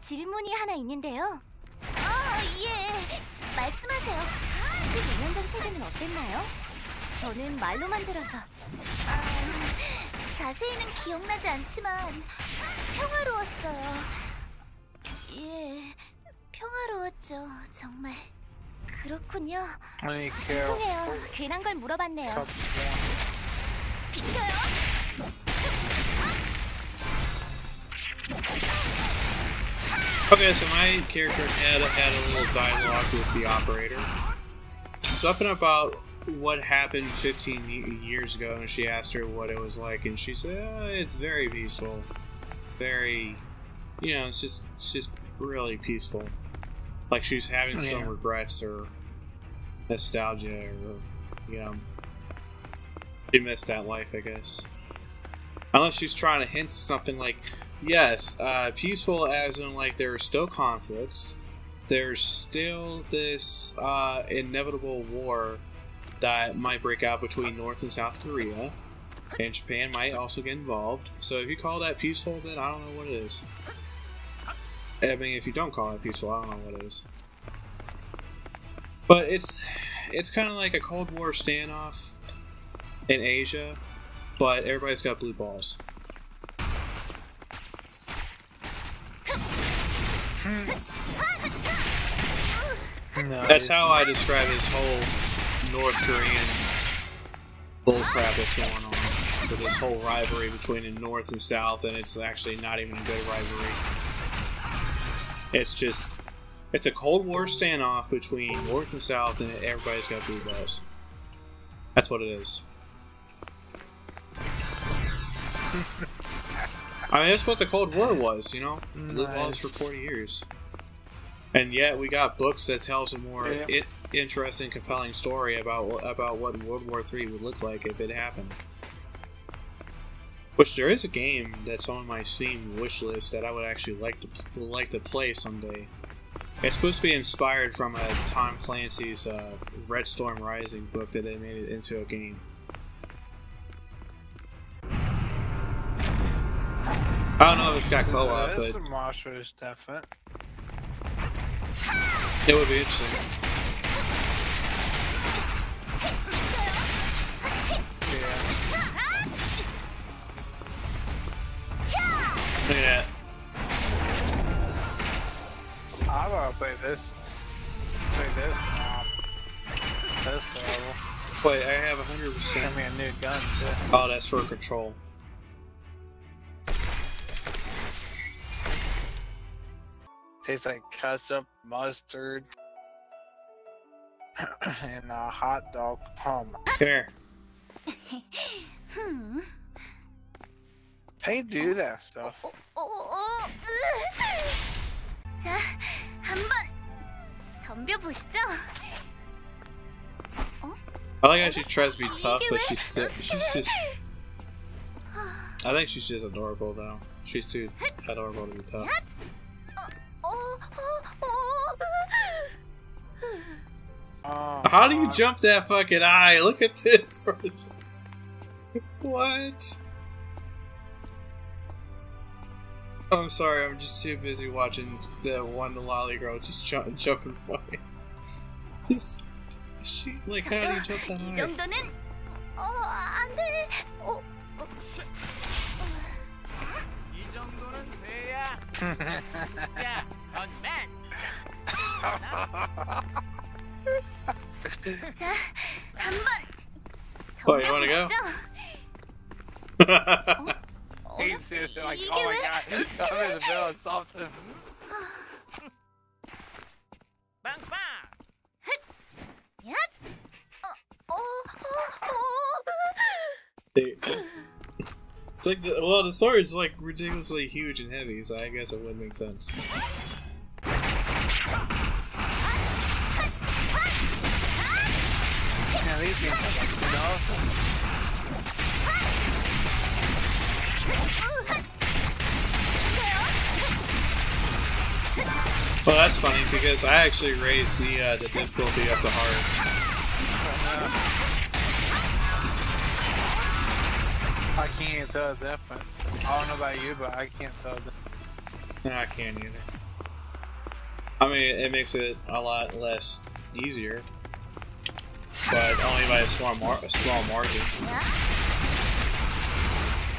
질문이 하나 있는데요. 예. 말씀하세요. 15년 전 세계는 어땠나요? 저는 말로만 들어서. 자세히는 기억나지 않지만 평화로웠어요. 예, 평화로웠죠, 정말. 그렇군요. 죄송해요. 괜한 걸 물어봤네요. 비켜요. Okay, so my character had a little dialogue with the operator. Something about what happened 15 years ago, and she asked her what it was like, and she said, it's very peaceful. Very, you know, it's just really peaceful. Like she's having some regrets or nostalgia, or, you know, she missed that life, I guess. Unless she's trying to hint something like, yes, peaceful as in like there are still conflicts, there's still this inevitable war that might break out between North and South Korea, and Japan might also get involved. So if you call that peaceful, then I don't know what it is. I mean, if you don't call it peaceful, I don't know what it is. But it's kind of like a Cold War standoff in Asia, but everybody's got blue balls. No, that's how I describe this whole North Korean bullcrap that's going on. With this whole rivalry between the North and South, and it's actually not even a good rivalry. It's a Cold War standoff between North and South, and everybody's got blue balls. That's what it is. I mean, that's what the Cold War was, you know? Blue balls for 40 years. And yet we got books that tells a more interesting, compelling story about what World War III would look like if it happened. Which there is a game that's on my Steam wish list that I would actually like to play someday. It's supposed to be inspired from a Tom Clancy's Red Storm Rising book that they made it into a game. I don't know if it's got co-op, but it would be interesting. Look at that. I want to play this. That's terrible. Wait, I have 100%. Send me a new gun, too. Oh, that's for control. Tastes like ketchup, mustard, and a hot dog. Here. Hey, do that stuff. 자, 한번 덤벼보시죠. I like how she tries to be tough, but she's just. I think she's just adorable, though. She's too adorable to be tough. How do you jump that fucking eye? Look at this person. What? Oh, I'm sorry, I'm just too busy watching the one lolly girl just jumping funny. She, like, how do you jump that high? 정도는 안 돼. 이 정도는 돼야. 자, 건맨. 자, 한번 Oh, you wanna go? He's like, oh my god, I'm in the middle of something. 빵빵. It's like the sword's like ridiculously huge and heavy, so I guess it would make sense. Yeah, these games are like awesome. Well, that's funny because I actually raised the difficulty up to hard. I can't tell the difference. I don't know about you, but I can't tell the. No, I can't either. I mean, it makes it a lot less easier, but only by a small margin.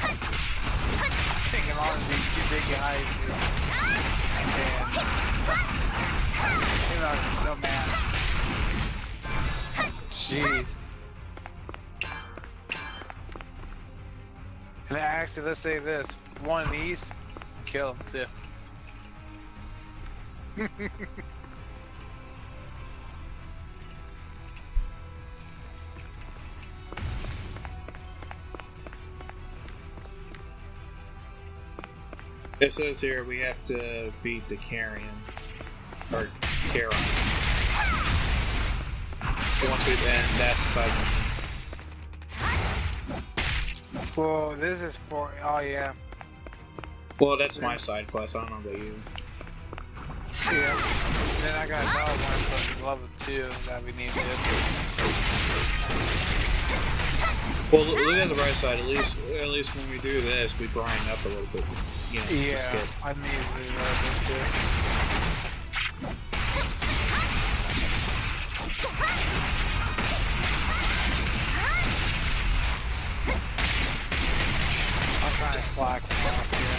I think as long as these two big guys and no man. Jeez. And actually, let's say this: one of these, kill him too. It says here we have to beat the Carrion. Or Charon. Once we end, that's the side mission. Well, this is for. Oh, yeah. Well, that's my side quest. I don't know about you. Yeah. Then I got another one for level 2 that we need to do. Well, look at the right side. At least when we do this, we grind up a little bit. You know, Yeah, skip. I need to do that too. I'm trying to slack off here.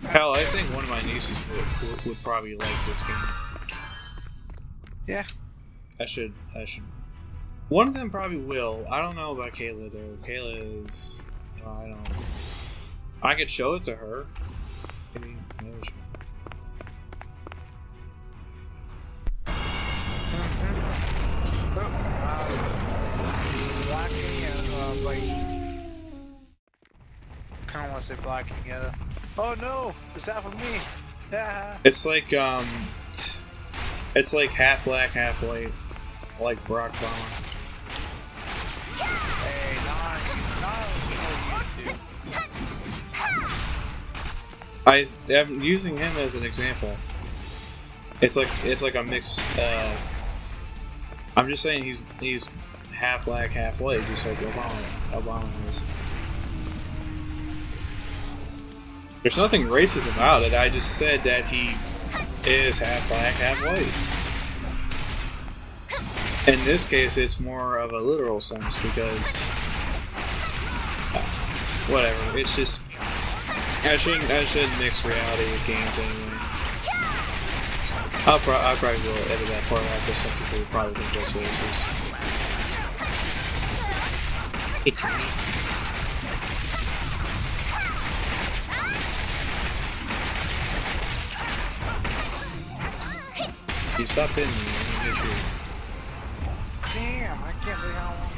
Hell, I think one of my nieces would probably like this game. Yeah. I should. One of them probably will. I don't know about Kayla though. Kayla is. I don't. I could show it to her. Maybe she... Blacking and like. Kind of want to say blacking together. Oh no! Is that for me? Yeah. It's like half black, half white, like Brock Bauer. Hey, not YouTube. I'm using him as an example. It's like a mix. I'm just saying he's half black, half white, just like Obama is. There's nothing racist about it. I just said that he is half black, half white. In this case, it's more of a literal sense because whatever. It's just I shouldn't mix reality with games anyway. I probably will edit that part out because some people will probably think that's racist. You stop hitting me, I'm gonna hit you. Damn, I can't believe how long.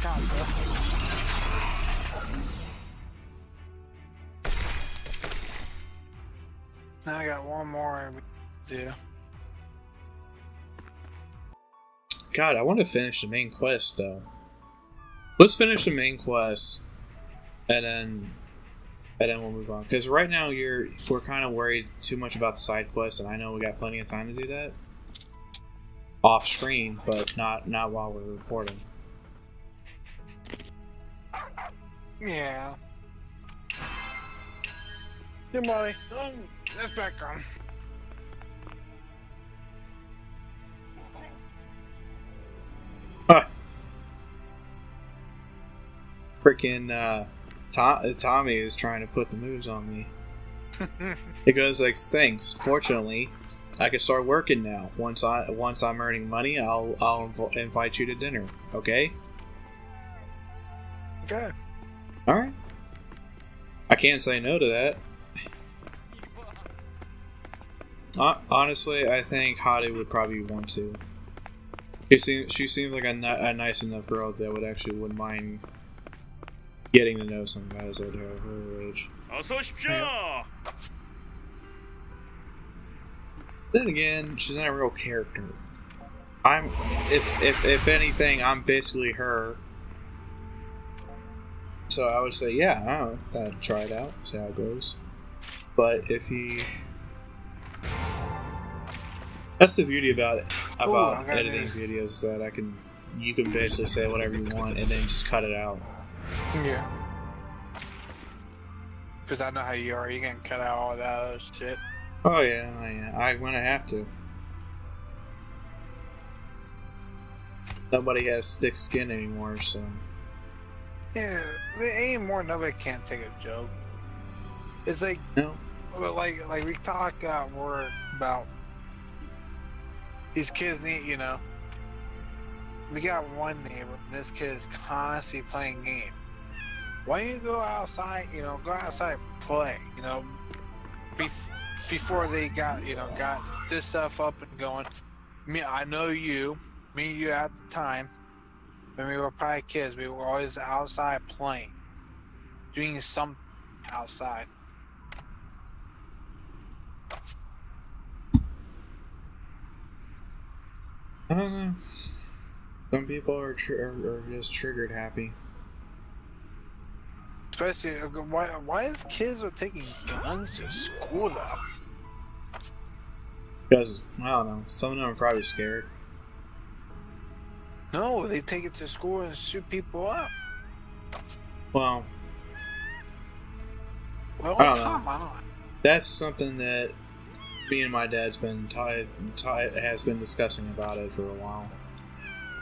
God, now I got one more to do. God, I want to finish the main quest though. Let's finish the main quest, and then we'll move on. Because right now we're kind of worried too much about the side quests, and I know we got plenty of time to do that off screen, but not while we're recording. Yeah. Hey, Molly. Oh, that's back on. Freaking Tommy is trying to put the moves on me. It goes like, thanks. Fortunately, I can start working now. Once I'm earning money, I'll invite you to dinner. Okay? Okay. All right. I can't say no to that. Honestly, I think Hadi would probably want to. She seems like a nice enough girl that wouldn't mind getting to know some guys at her age. Yeah. Then again, she's not a real character. If anything, I'm basically her. So I would say, yeah, I don't know, try it out, see how it goes. But if he... That's the beauty about editing videos, is that you can basically say whatever you want and then just cut it out. Yeah. Because I know how you are. You can cut out all that other shit. Oh yeah, I'm gonna have to. Nobody has thick skin anymore, so. Yeah, there ain't more. Nobody can't take a joke. It's like, No. well, like we talk at work about these kids need, you know. We got one neighbor. This kid is constantly playing games. Why don't you go outside? You know, go outside and play. You know, before they got this stuff up and going. I know you. Me and you at the time, when we were probably kids, we were always outside playing, doing something outside. I don't know. Some people are just triggered happy. Especially, why is kids are taking guns to school though? Because, I don't know, some of them are probably scared. No, they take it to school and shoot people up. Well, Well, I don't come know. on. That's something that me and my dad's been has been discussing about it for a while.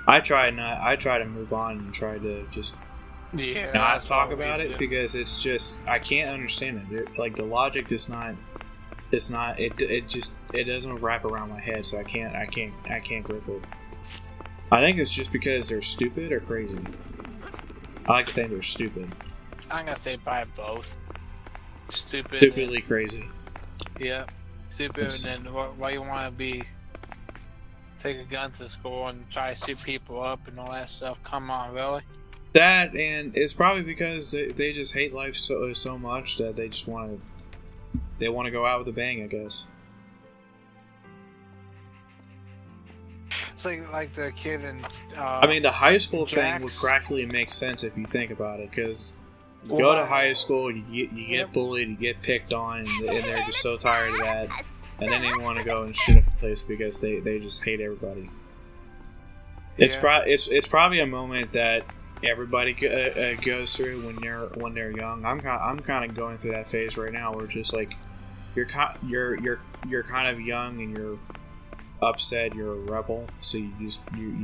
I try to move on and try to just not talk about it because it's just I can't understand it. Like the logic is not. It's not. It doesn't wrap around my head, so I can't grip it. I think it's just because they're stupid or crazy. I like to think they're stupid. I'm gonna say by both. Stupid. Stupidly crazy. Yeah. Stupid, and then why you want to take a gun to school and try to shoot people up and all that stuff? Come on, really? That, and it's probably because they just hate life so much that they just want to go out with a bang, I guess. It's like the kid in. I mean, the high school Jack. thing would practically make sense if you think about it, because you go to high school, you get bullied, you get picked on, and they're just so tired of that, and then they want to go and shoot up the place because they just hate everybody. It's probably a moment that everybody goes through when they're young. I'm kind of going through that phase right now, where it's just like you're kind of young and you're upset, you're a rebel, so you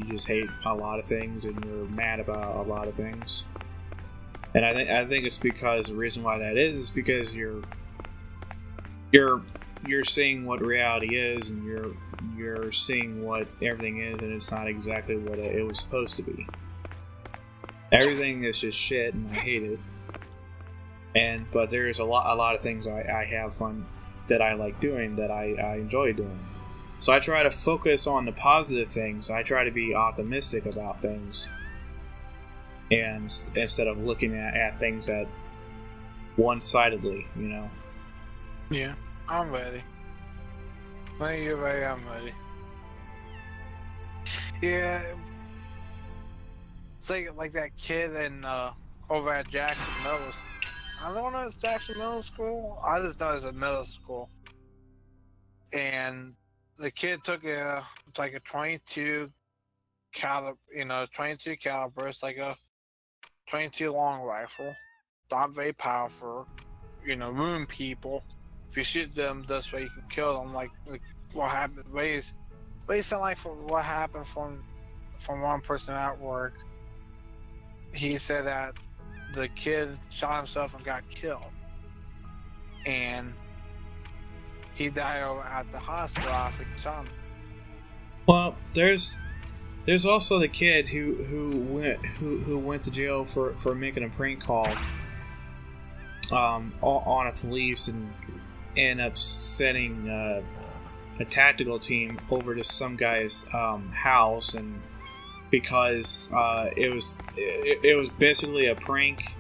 just hate a lot of things and you're mad about a lot of things. And I think it's because the reason why that is because you're seeing what reality is, and you're seeing what everything is, and it's not exactly what it was supposed to be. Everything is just shit, and I hate it. But there's a lot of things I have fun that I like doing, that I enjoy doing. So I try to focus on the positive things. I try to be optimistic about things, and instead of looking at things at one-sidedly, you know. Yeah, I'm ready. When you're ready, I'm ready. Yeah, it's like that kid in over at Jackson Middle. I don't know if it's Jackson Middle School. I just know it's a middle school, and the kid took a 22 caliber, 22 caliber. It's like a 22 long rifle, not very powerful. Wound people. If you shoot them this way, you can kill them. Like what happened? Based on what happened from one person at work. He said that the kid shot himself and got killed, and he died over at the hospital after he shot him. Well, there's also the kid who went to jail for making a prank call on a police and ended up sending a tactical team over to some guy's house, and because it was basically a prank.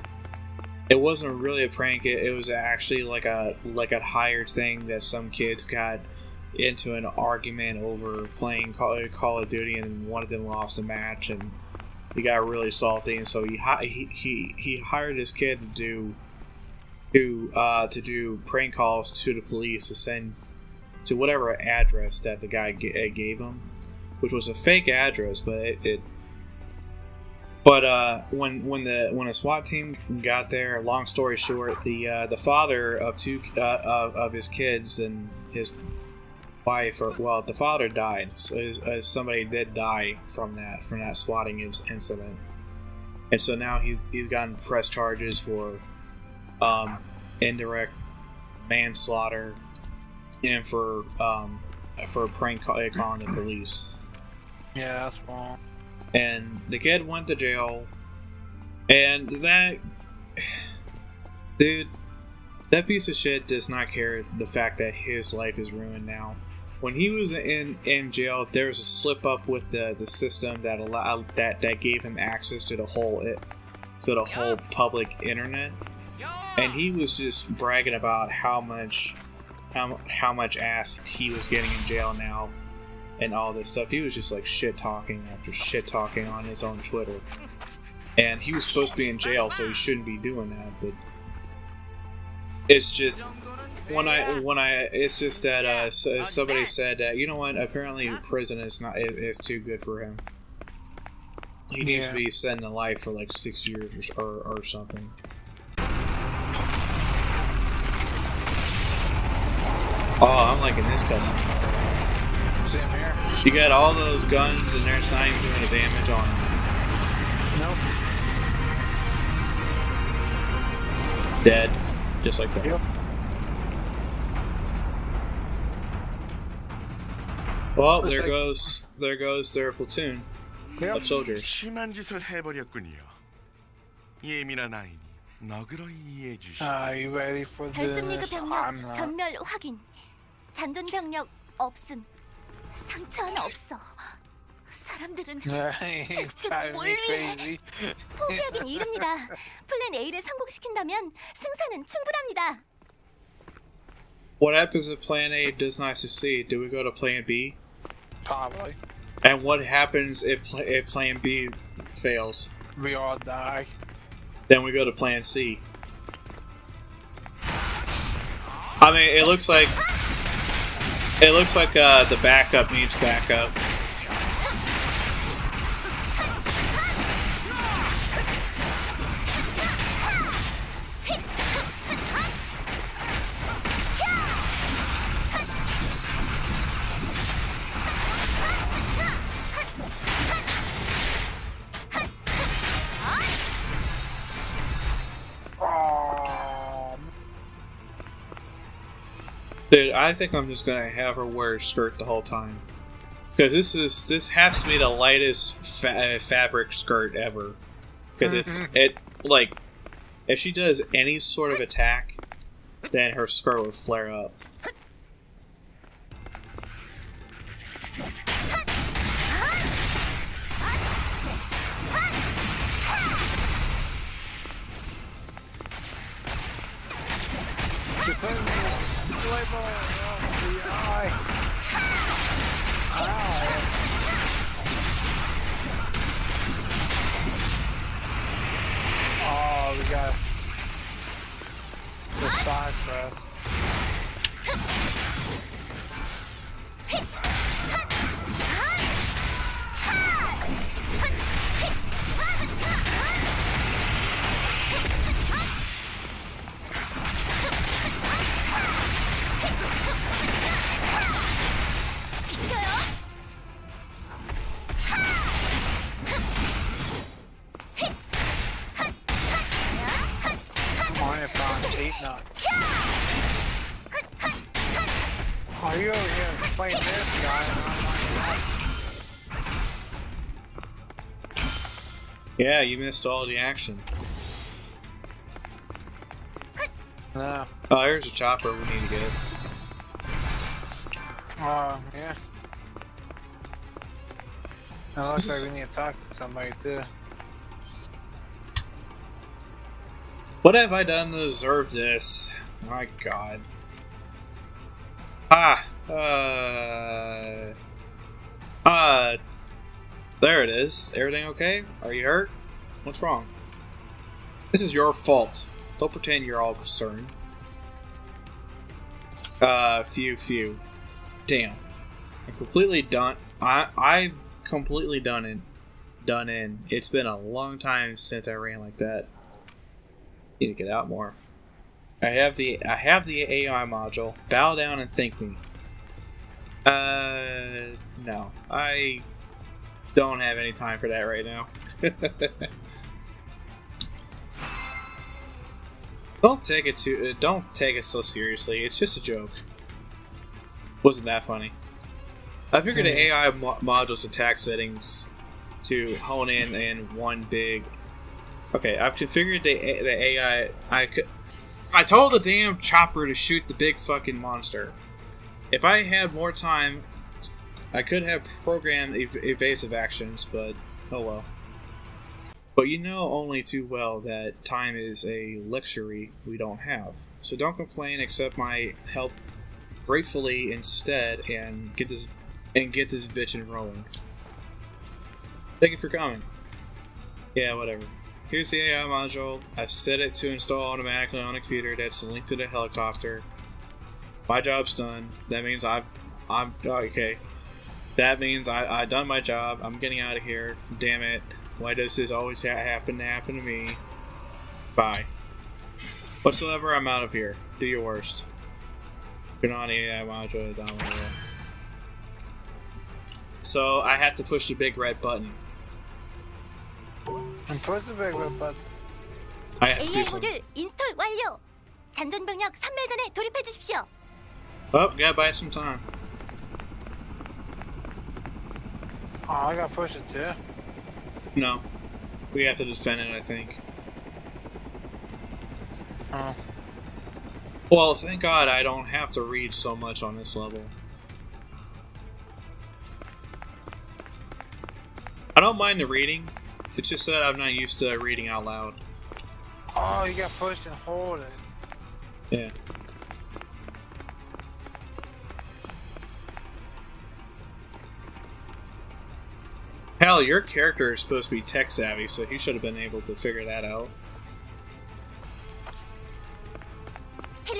It wasn't really a prank. It was actually like a hired thing that some kids got into an argument over playing Call of Duty, and one of them lost a match, and he got really salty, and so he hired this kid to do prank calls to the police, to send to whatever address that the guy gave him, which was a fake address, but But when the SWAT team got there, long story short, the father of two of his kids and his wife, or well, the father died. So somebody did die from that swatting incident, and so now he's gotten press charges for indirect manslaughter and for prank calling the police. Yeah, that's wrong. And the kid went to jail, and that dude, that piece of shit does not care the fact that his life is ruined now. When he was in jail, there was a slip up with the system that allowed that gave him access to the whole public internet, and he was just bragging about how much ass he was getting in jail now. And all this stuff. He was just like shit talking after shit talking on his own Twitter. And he was supposed to be in jail, so he shouldn't be doing that, but it's just it's just that somebody said that, you know what, apparently prison is too good for him. He needs to be sent to life for like 6 years or something. Oh, I'm liking this cutscene. Same here. You got all those guns and there's not even doing any damage on them. Nope. Dead. Just like that. Yep. Well, there goes their platoon of soldiers. 심한 짓을 해버렸군요. 예민한 아이니 너그러이 이해해 주시오. You ready for 별승리그 this? 병력 I'm not. 전멸 확인. 잔존 병력 없음. 상처 하나 없어. 사람들은 Driving me crazy. 포기하긴 이릅니다. 플랜 A를 성공시킨다면 승산은 충분합니다. What happens if Plan A does not succeed? Do we go to Plan B? Probably. And what happens if Plan B fails? We all die. Then we go to Plan C. I mean, it looks like the backup needs backup. Dude, I think I'm just gonna have her wear a skirt the whole time, because this has to be the lightest fabric skirt ever. Because if she does any sort of attack, then her skirt would flare up. Oh, we got the side press. Are you over here fighting this guy? Yeah, you missed all the action. No. Oh, here's a chopper we need to get. Yeah. It looks like we need to talk to somebody too. What have I done to deserve this? My God. There it is. Everything okay? Are you hurt? What's wrong? This is your fault. Don't pretend you're all concerned. Phew. Damn. I'm completely done. I've completely done done in. It's been a long time since I ran like that. Need to get out more. I have the AI module. Bow down and thank me. No. I don't have any time for that right now. Don't take it so seriously. It's just a joke. Wasn't that funny? I figured the AI module's attack settings to hone in one big. Okay, I've configured the AI. I told the damn chopper to shoot the big fucking monster. If I had more time, I could have programmed evasive actions, but oh well. But you know only too well that time is a luxury we don't have. So don't complain, accept my help gratefully instead, and get this bitchin' rolling. Thank you for coming. Yeah, whatever. Here's the AI module. I've set it to install automatically on a computer that's linked to the helicopter. My job's done. That means I'm okay. That means I done my job. I'm getting out of here. Damn it. Why does this always happen to me? Bye. Whatsoever, I'm out of here. Do your worst. Turn on the AI module. Download it. So I have to push the big red button. And push the big red button. I have to do AI something. 모듈 인스톨 완료. 잔존병력 3매전에 돌입해 주십시오. Oh, gotta buy some time. Oh, I gotta push it too. No. We have to defend it, I think. Oh. Well, thank God I don't have to read so much on this level. I don't mind the reading. It's just that I'm not used to reading out loud. Oh, you gotta push and hold it. Yeah. Hell, your character is supposed to be tech savvy, so he should have been able to figure that out.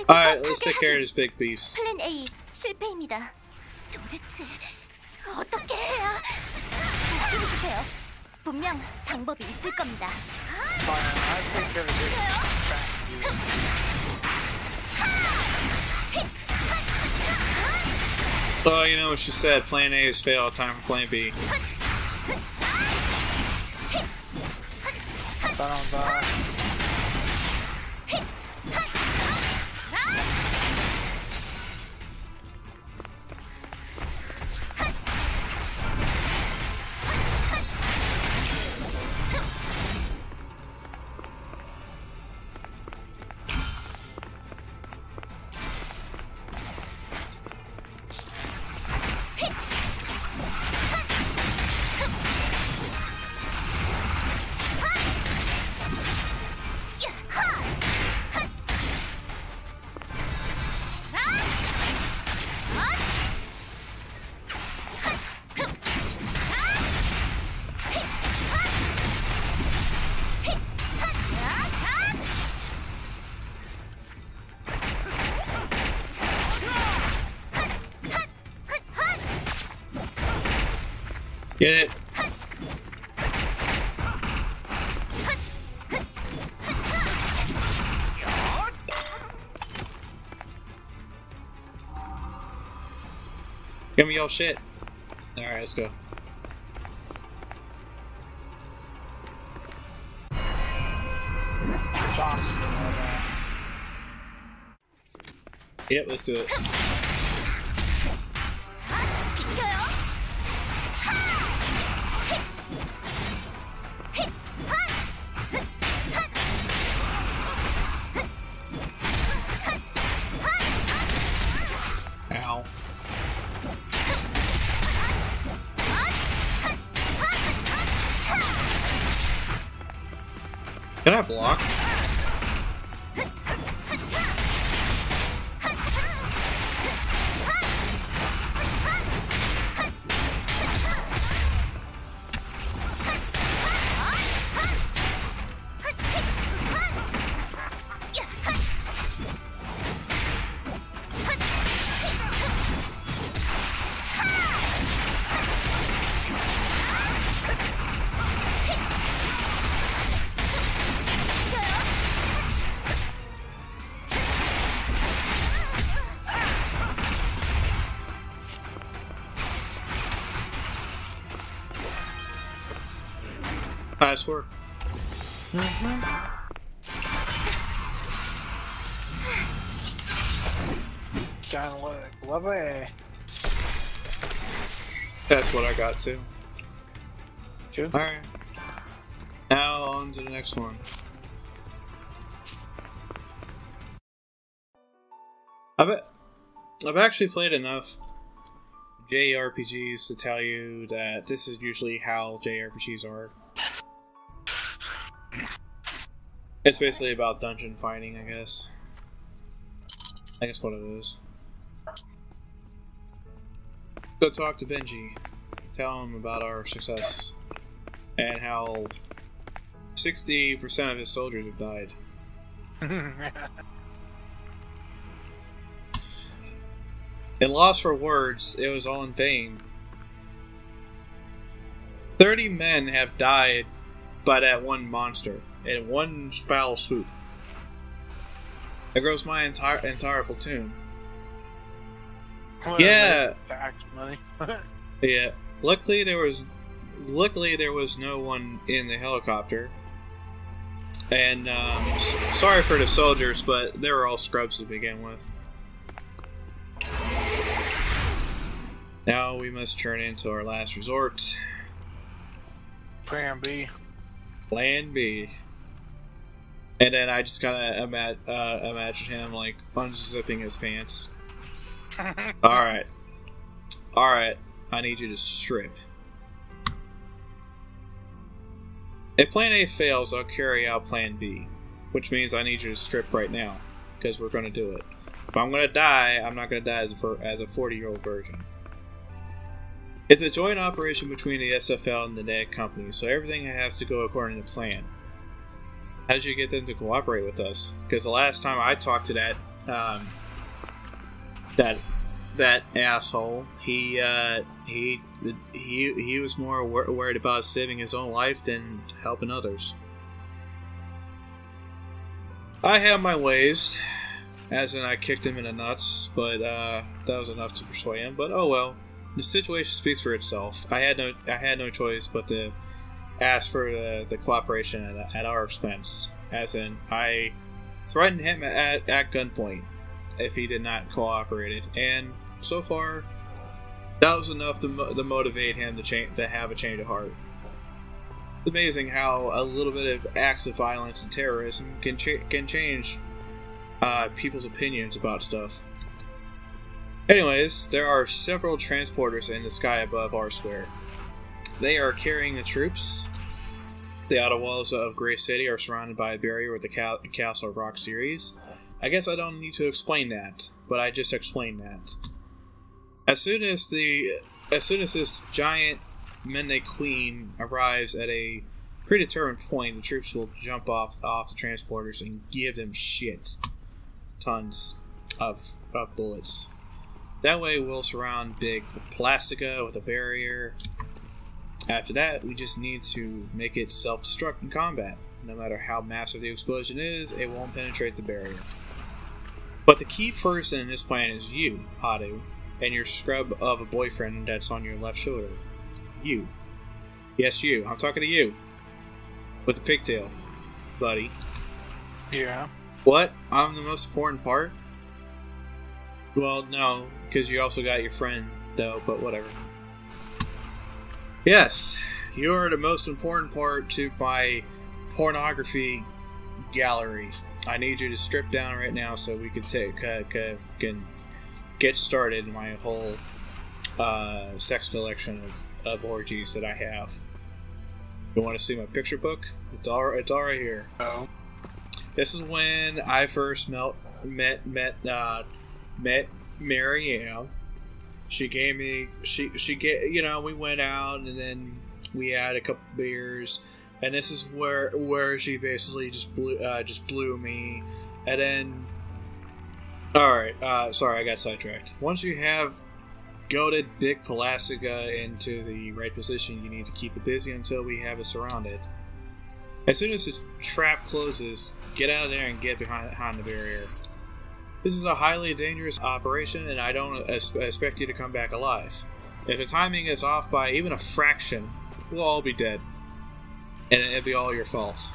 Alright, let's take care of this big beast. 플랜 A 실패입니다. 도대체 어떻게 해야? 주세요. 분명 방법이 있을 겁니다. Fine, I think that Oh, you know what she said. Plan A has failed. Time for Plan B. Get it? Give me your shit. Alright, let's go. Yep, let's do it. Ow. Can I block? Nice work. John Wick, love it. That's what I got too. Good. Alright. Now on to the next one. I've actually played enough JRPGs to tell you that this is usually how JRPGs are. It's basically about dungeon fighting, I guess. I guess what it is. Go talk to Benji. Tell him about our success. And how 60% of his soldiers have died. In Lost for Words, it was all in vain. 30 men have died by that one monster in one foul swoop. It grows my entire platoon. Yeah. Tax money. Yeah. Luckily there was no one in the helicopter. And sorry for the soldiers, but they were all scrubs to begin with. Now we must turn into our last resort. Plan B. Plan B. And then I just kind of imagine him like unzipping his pants. Alright. Alright. I need you to strip. If plan A fails, I'll carry out plan B. Which means I need you to strip right now. Because we're going to do it. If I'm going to die, I'm not going to die as a 40-year-old virgin. It's a joint operation between the SFL and the NED company, so everything has to go according to plan. How did you get them to cooperate with us? Because the last time I talked to that asshole, he was more worried about saving his own life than helping others. I have my ways, as in I kicked him in the nuts, but that was enough to persuade him. But oh well. The situation speaks for itself. I had no choice but to ask for the cooperation at our expense. As in, I threatened him at gunpoint if he did not cooperate, and so far, that was enough to motivate him to have a change of heart. It's amazing how a little bit of acts of violence and terrorism can change people's opinions about stuff. Anyways, there are several transporters in the sky above our square. They are carrying the troops. The outer walls of Grey City are surrounded by a barrier with the Castle of Rock series. I guess I don't need to explain that, but I just explained that. As soon as this giant Mende Queen arrives at a predetermined point, the troops will jump off the transporters and give them shit. Tons of bullets. That way we'll surround Big Plastica with a barrier. After that, we just need to make it self-destruct in combat. No matter how massive the explosion is, it won't penetrate the barrier. But the key person in this plan is you, Hadu, and your scrub of a boyfriend that's on your left shoulder. You. Yes, you. I'm talking to you. With the pigtail, buddy. Yeah. What? I'm the most important part? Well, no, because you also got your friend, though, but whatever. Yes, you're the most important part to my pornography gallery. I need you to strip down right now so we can can get started in my whole sex collection of orgies that I have. You want to see my picture book? It's all right here. Oh. This is when I first met Marianne. She gave me we went out and then we had a couple beers, and this is where she basically just blew me. And then sorry, I got sidetracked. Once you have goaded Big Plastica into the right position, you need to keep it busy until we have it surrounded. As soon as the trap closes, get out of there and get behind the barrier. This is a highly dangerous operation, and I don't expect you to come back alive. If the timing is off by even a fraction, we'll all be dead. and it'd be all your fault.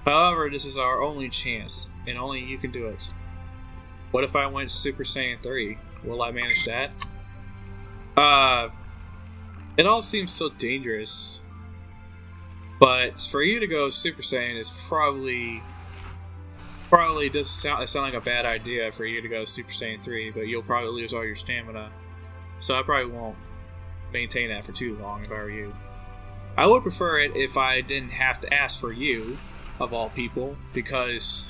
However, this is our only chance, and only you can do it. What if I went Super Saiyan 3? Will I manage that? It all seems so dangerous. But for you to go Super Saiyan is probably does sound like a bad idea for you to go Super Saiyan 3, but you'll probably lose all your stamina. So I probably won't maintain that for too long if I were you. I would prefer it if I didn't have to ask for you, of all people, because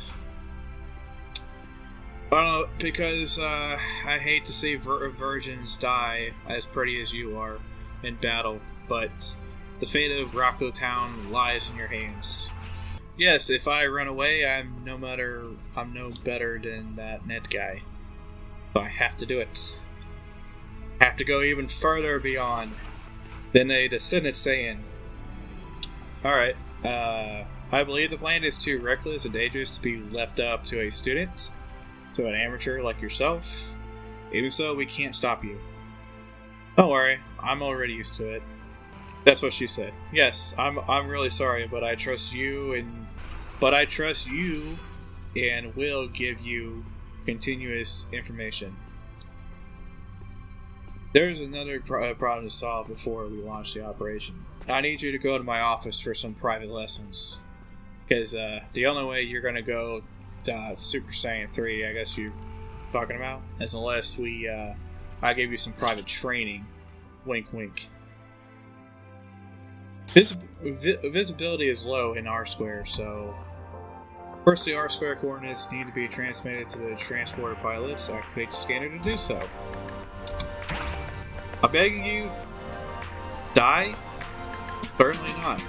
I don't know, because I hate to see virgins die as pretty as you are in battle, but the fate of Rocco Town lies in your hands. Yes, if I run away, I'm no better than that Ned guy. So I have to do it. Have to go even further beyond than a Descendant Saiyan. Alright, I believe the plan is too reckless and dangerous to be left up to a student, to an amateur like yourself. Even so, we can't stop you. Don't worry, I'm already used to it. That's what she said. Yes, I'm really sorry, but I trust you and will give you continuous information. There's another problem to solve before we launch the operation. I need you to go to my office for some private lessons. Because the only way you're going to go Super Saiyan 3, I guess you're talking about, is unless I give you some private training. Wink wink. Visibility is low in R-square, so first the R-square coordinates need to be transmitted to the transporter pilots. Activate the scanner to do so. I'm begging you, die? Certainly not.